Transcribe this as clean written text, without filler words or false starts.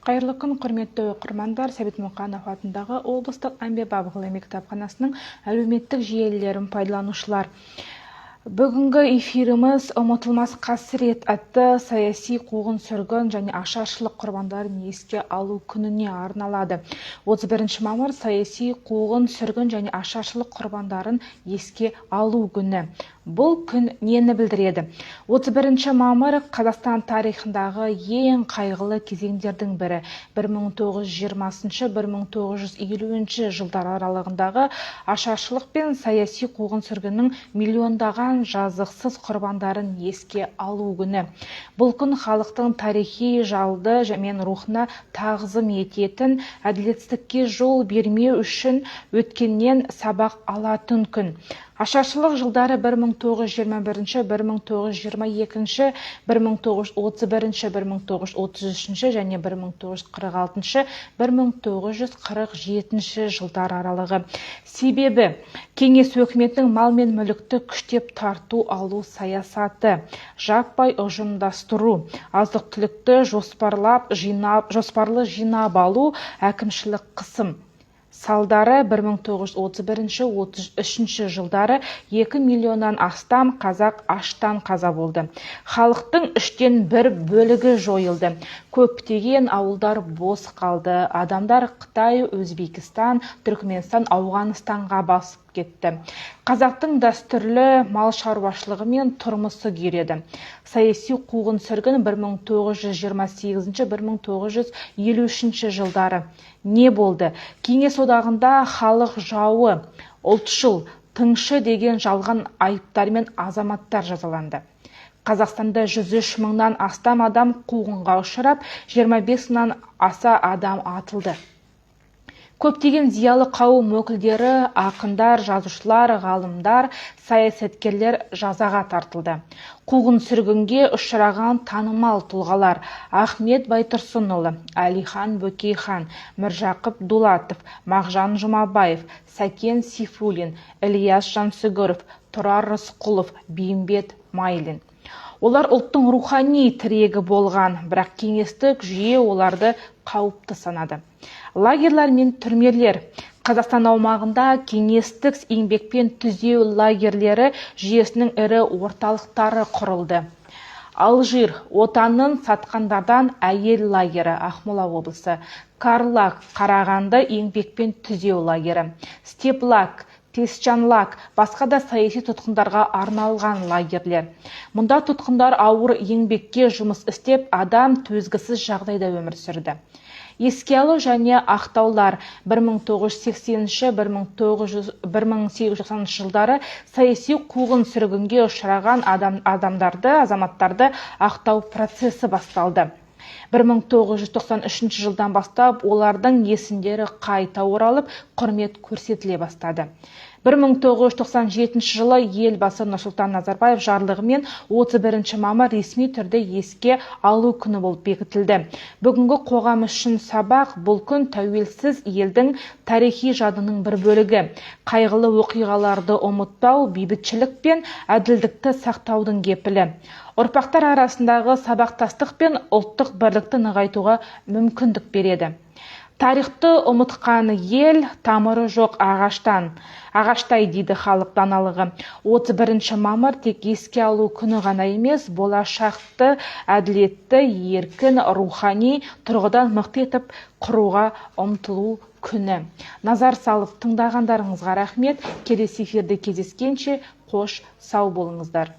Қайырлы күн, құрметті оқырмандар. Сәбит Мұқанов атындағы облыстық әмбебап ғылыми кітапханасының әлеуметтік жүйелерін пайдаланушылар. Бүгінгі эфиріміз «Ұмытылмас қасірет» атты саяси қуғын-сүргін және ашаршылық құрбандарын еске алу күніне арналады. 31 мамыр саяси қуғын-сүргін және ашаршылық құрбандарын еске алу күні. Бұл күн нені білдіреді? 31 мамыр Қазақстан тарихындағы ең қайғылы кезеңдердің бірі. 1920-1950 жылдар аралығындағы ашаршылық пен саяси қуғын-сүргіннің миллиондаған жазықсыз құрбандарын еске алу күні. Бұл күн халықтың тарихи жалды мен рухына тағзым ететін, әділетсіздікке жол бермеу үшін өткеннен сабақ алатын күн. Ашаршылық жылдары 1921, 1922, 1931, 1933 және 1946, 1947 жылдар аралығы. Себебі кеңес өкіметінің мал мен мүлікті күштеп тарту алу саясаты, жаппай ұжымдастыру, азық-түлікті жоспарлы жинап алу, әкімшілік қысым. Салдары 1931-33 жылдары 2 миллионнан астам қазақ аштан қаза болды. Халықтың 1/3 бөлігі жойылды. Көптеген ауылдар бос қалды. Адамдар Қытай, Өзбекстан, Түркменстан, Ауғанстанға басып кетті. Қазақтың дәстүрлі мал шаруашылығы мен тұрмысы күйреді. Саяси қуғын-сүргін 1928-1953 жылдары. Не болды? Кеңес одағында халық жауы, ұлтшыл, тыңшы деген жалған айыптармен азаматтар жазаланды. Қазақстанда 103 мыңнан астам адам қуғынға ұшырап, 25 мыңнан аса адам атылды. Көптеген зиялы қауым өкілдері, ақындар, жазушылар, ғалымдар, саясаткерлер жазаға тартылды. Қуғын-сүргінге ұшыраған танымал тұлғалар Ахмет Байтұрсынұлы, Әлихан Бөкейхан, Міржақып Дулатов, Мағжан Жұмабаев, Сәкен Сейфуллин, Ілияс Жансүгіров, Тұрар Рысқұлов, Бейімбет Майлин. Олар ұлттың рухани тірегі болған, бірақ кеңестік жүйе оларды қауіпті санады. Лагерлер мен түрмелер. Қазақстан аумағында кеңестік еңбекпен түзеу лагерлері жүйесінің ірі орталықтары құрылды. Алжир, отанын сатқандардан әйел лагері, Ақмола облысы. Карлаг, Қарағанды еңбекпен түзеу лагері. Степлаг, Тесчанлаг, басқа да саяси тұтқындарға арналған лагерлер. Мұнда тұтқындар ауыр еңбекке жұмыс істеп, адам төзгісіз жағдайда өмір сүрді. Еске алу және ақтаулар 1980-1890 жылдары саяси қуғын-сүргінге ұшыраған азаматтарды ақтау процесі басталды. 1993 жылдан бастап олардың есімдері қайта оралып, құрмет көрсетіле бастады. 1997 жылы елбасы Нұрсұлтан Назарбаев жарлығымен 31 мамыр ресми түрде еске алу күні болып бекітілді. Бүгінгі қоғам үшін сабақ, бұл күн тәуелсіз елдің тарихи жадының бір бөлігі. Қайғылы оқиғаларды ұмытпау, бейбітшілік пен әділдікті сақтаудың кепілі. Ұрпақтар арасындағы сабақтастық пен ұлттық бірлікті нығайтуға мүмкіндік береді. Тарихты ұмытқан ел тамыры жоқ ағаштай дейді халық даналығы. 31 мамыр тек еске алу күні ғана емес, болашақты әділетті, еркін, рухани тұрғыдан мықты етіп құруға ұмтылу күні. Назар салып тыңдағандарыңызға рахмет. Келесі эфирде кездескенше қош сау болыңыздар.